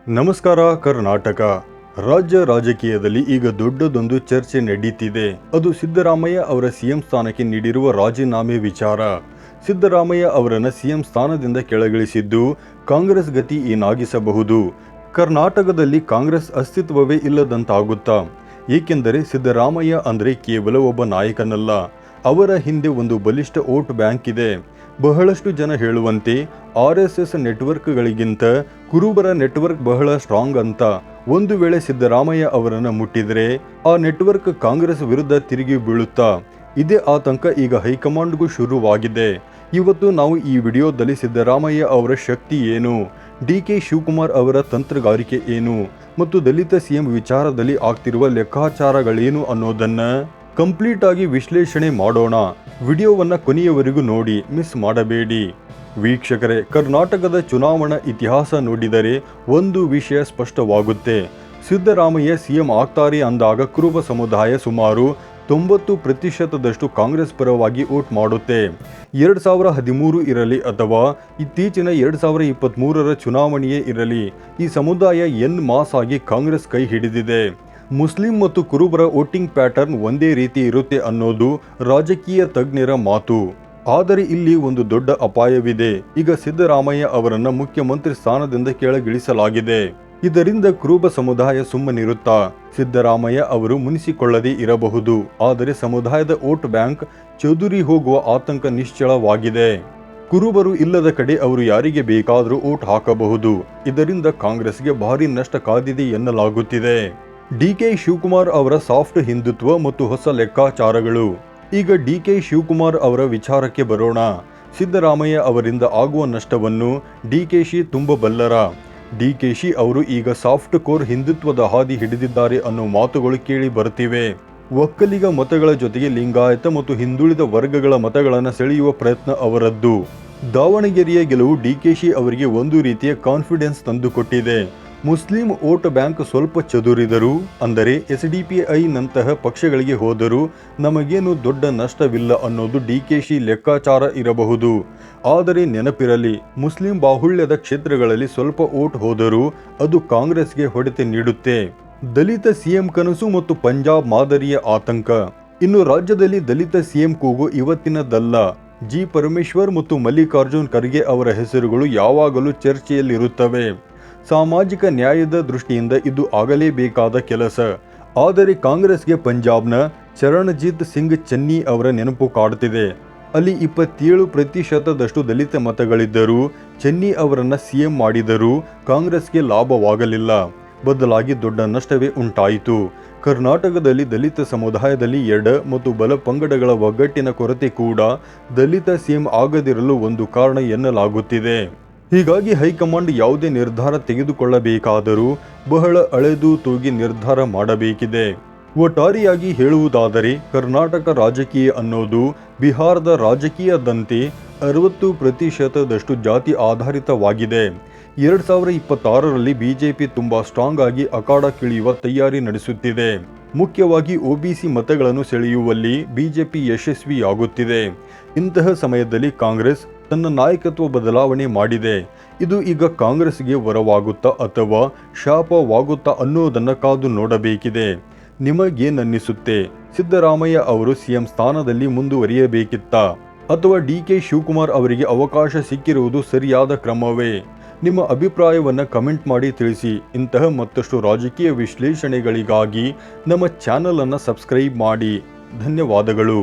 ನಮಸ್ಕಾರ ಕರ್ನಾಟಕ. ರಾಜ್ಯ ರಾಜಕೀಯದಲ್ಲಿ ಈಗ ದೊಡ್ಡದೊಂದು ಚರ್ಚೆ ನಡೀತಿದೆ. ಅದು ಸಿದ್ದರಾಮಯ್ಯ ಅವರ ಸಿಎಂ ಸ್ಥಾನಕ್ಕೆ ನೀಡಿರುವ ರಾಜೀನಾಮೆ ವಿಚಾರ. ಸಿದ್ದರಾಮಯ್ಯ ಅವರನ್ನು ಸಿಎಂ ಸ್ಥಾನದಿಂದ ಕೆಳಗಿಳಿಸಿದ್ದು ಕಾಂಗ್ರೆಸ್ ಗತಿ ಏನಾಗಿಸಬಹುದು? ಕರ್ನಾಟಕದಲ್ಲಿ ಕಾಂಗ್ರೆಸ್ ಅಸ್ತಿತ್ವವೇ ಇಲ್ಲದಂತಾಗುತ್ತಾ? ಏಕೆಂದರೆ ಸಿದ್ದರಾಮಯ್ಯ ಅಂದರೆ ಕೇವಲ ಒಬ್ಬ ನಾಯಕನಲ್ಲ, ಅವರ ಹಿಂದೆ ಒಂದು ಬಲಿಷ್ಠ ವೋಟ್ ಬ್ಯಾಂಕ್ ಇದೆ. ಬಹಳಷ್ಟು ಜನ ಹೇಳುವಂತೆ RSS ನೆಟ್ವರ್ಕ್ಗಳಿಗಿಂತ ಕುರುಬರ ನೆಟ್ವರ್ಕ್ ಬಹಳ ಸ್ಟ್ರಾಂಗ್ ಅಂತ. ಒಂದು ವೇಳೆ ಸಿದ್ದರಾಮಯ್ಯ ಅವರನ್ನು ಮುಟ್ಟಿದರೆ ಆ ನೆಟ್ವರ್ಕ್ ಕಾಂಗ್ರೆಸ್ ವಿರುದ್ಧ ತಿರುಗಿ ಬೀಳುತ್ತಾ? ಇದೇ ಆತಂಕ ಈಗ ಹೈಕಮಾಂಡ್ಗೂ ಶುರುವಾಗಿದೆ. ಇವತ್ತು ನಾವು ಈ ವಿಡಿಯೋದಲ್ಲಿ ಸಿದ್ದರಾಮಯ್ಯ ಅವರ ಶಕ್ತಿ ಏನು, DK ಶಿವಕುಮಾರ್ ಅವರ ತಂತ್ರಗಾರಿಕೆ ಏನು ಮತ್ತು ದಲಿತ ಸಿಎಂ ವಿಚಾರದಲ್ಲಿ ಆಗ್ತಿರುವ ಲೆಕ್ಕಾಚಾರಗಳೇನು ಅನ್ನೋದನ್ನ ಕಂಪ್ಲೀಟ್ ಆಗಿ ವಿಶ್ಲೇಷಣೆ ಮಾಡೋಣ. ವಿಡಿಯೋವನ್ನು ಕೊನೆಯವರೆಗೂ ನೋಡಿ, ಮಿಸ್ ಮಾಡಬೇಡಿ. ವೀಕ್ಷಕರೇ, ಕರ್ನಾಟಕದ ಚುನಾವಣಾ ಇತಿಹಾಸ ನೋಡಿದರೆ ಒಂದು ವಿಷಯ ಸ್ಪಷ್ಟವಾಗುತ್ತೆ. ಸಿದ್ದರಾಮಯ್ಯ ಸಿಎಂ ಆಗ್ತಾರೆ ಅಂದಾಗ ಕುರುಬ ಸಮುದಾಯ ಸುಮಾರು 90% ಕಾಂಗ್ರೆಸ್ ಪರವಾಗಿ ವೋಟ್ ಮಾಡುತ್ತೆ. 2013 ಇರಲಿ ಅಥವಾ ಇತ್ತೀಚಿನ 2023ರ ಚುನಾವಣೆಯೇ ಇರಲಿ, ಈ ಸಮುದಾಯ ಎನ್ ಮಾಸ್ ಆಗಿ ಕಾಂಗ್ರೆಸ್ ಕೈ ಹಿಡಿದಿದೆ. ಮುಸ್ಲಿಂ ಮತ್ತು ಕುರುಬರ ವೋಟಿಂಗ್ ಪ್ಯಾಟರ್ನ್ ಒಂದೇ ರೀತಿ ಇರುತ್ತೆ ಅನ್ನೋದು ರಾಜಕೀಯ ತಜ್ಞರ ಮಾತು. ಆದರೆ ಇಲ್ಲಿ ಒಂದು ದೊಡ್ಡ ಅಪಾಯವಿದೆ. ಈಗ ಸಿದ್ದರಾಮಯ್ಯ ಅವರನ್ನು ಮುಖ್ಯಮಂತ್ರಿ ಸ್ಥಾನದಿಂದ ಕೆಳಗಿಳಿಸಲಾಗಿದೆ. ಇದರಿಂದ ಕುರುಬ ಸಮುದಾಯ ಸುಮ್ಮನಿರುತ್ತಾ? ಸಿದ್ದರಾಮಯ್ಯ ಅವರು ಮುನಿಸಿಕೊಳ್ಳದೇ ಇರಬಹುದು, ಆದರೆ ಸಮುದಾಯದ ವೋಟ್ ಬ್ಯಾಂಕ್ ಚದುರಿ ಹೋಗುವ ಆತಂಕ ನಿಶ್ಚಳವಾಗಿದೆ. ಕುರುಬರು ಇಲ್ಲದ ಕಡೆ ಅವರು ಯಾರಿಗೆ ಬೇಕಾದರೂ ವೋಟ್ ಹಾಕಬಹುದು. ಇದರಿಂದ ಕಾಂಗ್ರೆಸ್ಗೆ ಭಾರಿ ನಷ್ಟ ಕಾದಿದೆ ಎನ್ನಲಾಗುತ್ತಿದೆ. DK ಶಿವಕುಮಾರ್ ಅವರ ಸಾಫ್ಟ್ ಹಿಂದುತ್ವ ಮತ್ತು ಹೊಸ ಲೆಕ್ಕಾಚಾರಗಳು. ಈಗ DK ಶಿವಕುಮಾರ್ ಅವರ ವಿಚಾರಕ್ಕೆ ಬರೋಣ. ಸಿದ್ದರಾಮಯ್ಯ ಅವರಿಂದ ಆಗುವ ನಷ್ಟವನ್ನು DKಶಿ ತುಂಬಬಲ್ಲರ? DKಶಿ ಅವರು ಈಗ ಸಾಫ್ಟ್ ಕೋರ್ ಹಿಂದುತ್ವದ ಹಾದಿ ಹಿಡಿದಿದ್ದಾರೆ ಅನ್ನೋ ಮಾತುಗಳು ಕೇಳಿ ಬರ್ತಿವೆ. ಒಕ್ಕಲಿಗ ಮತಗಳ ಜೊತೆಗೆ ಲಿಂಗಾಯತ ಮತ್ತು ಹಿಂದುಳಿದ ವರ್ಗಗಳ ಮತಗಳನ್ನು ಸೆಳೆಯುವ ಪ್ರಯತ್ನ ಅವರದ್ದು. ದಾವಣಗೆರೆಯ ಗೆಲುವು DKಶಿ ಅವರಿಗೆ ಒಂದು ರೀತಿಯ ಕಾನ್ಫಿಡೆನ್ಸ್ ತಂದುಕೊಟ್ಟಿದೆ. ಮುಸ್ಲಿಂ ವೋಟ್ ಬ್ಯಾಂಕ್ ಸ್ವಲ್ಪ ಚದುರಿದರು, ಅಂದರೆ SDPI ನಂತಹ ಪಕ್ಷಗಳಿಗೆ ಹೋದರೂ ನಮಗೇನು ದೊಡ್ಡ ನಷ್ಟವಿಲ್ಲ ಅನ್ನೋದು DKಶಿ ಲೆಕ್ಕಾಚಾರ ಇರಬಹುದು. ಆದರೆ ನೆನಪಿರಲಿ, ಮುಸ್ಲಿಂ ಬಾಹುಳ್ಯದ ಕ್ಷೇತ್ರಗಳಲ್ಲಿ ಸ್ವಲ್ಪ ವೋಟ್ ಹೋದರೂ ಅದು ಕಾಂಗ್ರೆಸ್ಗೆ ಹೊಡೆತ ನೀಡುತ್ತೆ. ದಲಿತ ಸಿಎಂ ಕನಸು ಮತ್ತು ಪಂಜಾಬ್ ಮಾದರಿಯ ಆತಂಕ. ಇನ್ನು ರಾಜ್ಯದಲ್ಲಿ ದಲಿತ ಸಿಎಂ ಕೂಗು ಇವತ್ತಿನದಲ್ಲ. G. ಪರಮೇಶ್ವರ್ ಮತ್ತು ಮಲ್ಲಿಕಾರ್ಜುನ್ ಖರ್ಗೆ ಅವರ ಹೆಸರುಗಳು ಯಾವಾಗಲೂ ಚರ್ಚೆಯಲ್ಲಿರುತ್ತವೆ. ಸಾಮಾಜಿಕ ನ್ಯಾಯದ ದೃಷ್ಟಿಯಿಂದ ಇದು ಆಗಲೇಬೇಕಾದ ಕೆಲಸ. ಆದರೆ ಕಾಂಗ್ರೆಸ್ಗೆ ಪಂಜಾಬ್ನ ಚರಣಜಿತ್ ಸಿಂಗ್ ಚನ್ನಿ ಅವರ ನೆನಪು ಕಾಡುತ್ತಿದೆ. ಅಲ್ಲಿ 27% ದಲಿತ ಮತಗಳಿದ್ದರೂ ಚನ್ನಿ ಅವರನ್ನು ಸಿಎಂ ಮಾಡಿದರೂ ಕಾಂಗ್ರೆಸ್ಗೆ ಲಾಭವಾಗಲಿಲ್ಲ. ಬದಲಾಗಿ ದೊಡ್ಡ ನಷ್ಟವೇ ಉಂಟಾಯಿತು. ಕರ್ನಾಟಕದಲ್ಲಿ ದಲಿತ ಸಮುದಾಯದಲ್ಲಿ ಎಡ ಮತ್ತು ಬಲ ಪಂಗಡಗಳ ಒಗ್ಗಟ್ಟಿನ ಕೊರತೆ ಕೂಡ ದಲಿತ ಸಿಎಂ ಆಗದಿರಲು ಒಂದು ಕಾರಣ ಎನ್ನಲಾಗುತ್ತಿದೆ. ಹೀಗಾಗಿ ಹೈಕಮಾಂಡ್ ಯಾವುದೇ ನಿರ್ಧಾರ ತೆಗೆದುಕೊಳ್ಳಬೇಕಾದರೂ ಬಹಳ ಅಳೆದು ತೂಗಿ ನಿರ್ಧಾರ ಮಾಡಬೇಕಿದೆ. ಒಟ್ಟಾರೆಯಾಗಿ ಹೇಳುವುದಾದರೆ ಕರ್ನಾಟಕ ರಾಜಕೀಯ ಅನ್ನೋದು ಬಿಹಾರದ ರಾಜಕೀಯದಂತೆ 60% ಜಾತಿ ಆಧಾರಿತವಾಗಿದೆ. 2026ರಲ್ಲಿ ಬಿಜೆಪಿ ತುಂಬಾ ಸ್ಟ್ರಾಂಗ್ ಆಗಿ ಅಖಾಡಕ್ಕಿಳಿಯುವ ತಯಾರಿ ನಡೆಸುತ್ತಿದೆ. ಮುಖ್ಯವಾಗಿ OBC ಮತಗಳನ್ನು ಸೆಳೆಯುವಲ್ಲಿ ಬಿಜೆಪಿ ಯಶಸ್ವಿಯಾಗುತ್ತಿದೆ. ಇಂತಹ ಸಮಯದಲ್ಲಿ ಕಾಂಗ್ರೆಸ್ ತನ್ನ ನಾಯಕತ್ವ ಬದಲಾವಣೆ ಮಾಡಿದೆ. ಇದು ಈಗ ಕಾಂಗ್ರೆಸ್ಗೆ ವರವಾಗುತ್ತಾ ಅಥವಾ ಶಾಪವಾಗುತ್ತಾ ಅನ್ನೋದನ್ನು ಕಾದು ನೋಡಬೇಕಿದೆ. ನಿಮಗೇನನ್ನಿಸುತ್ತೆ? ಸಿದ್ದರಾಮಯ್ಯ ಅವರು ಸಿಎಂ ಸ್ಥಾನದಲ್ಲಿ ಮುಂದುವರಿಯಬೇಕಿತ್ತಾ ಅಥವಾ DK ಶಿವಕುಮಾರ್ ಅವರಿಗೆ ಅವಕಾಶ ಸಿಕ್ಕಿರುವುದು ಸರಿಯಾದ ಕ್ರಮವೇ? ನಿಮ್ಮ ಅಭಿಪ್ರಾಯವನ್ನು ಕಮೆಂಟ್ ಮಾಡಿ ತಿಳಿಸಿ. ಇಂತಹ ಮತ್ತಷ್ಟು ರಾಜಕೀಯ ವಿಶ್ಲೇಷಣೆಗಳಿಗಾಗಿ ನಮ್ಮ ಚಾನಲ್ ಅನ್ನು ಸಬ್ಸ್ಕ್ರೈಬ್ ಮಾಡಿ. ಧನ್ಯವಾದಗಳು.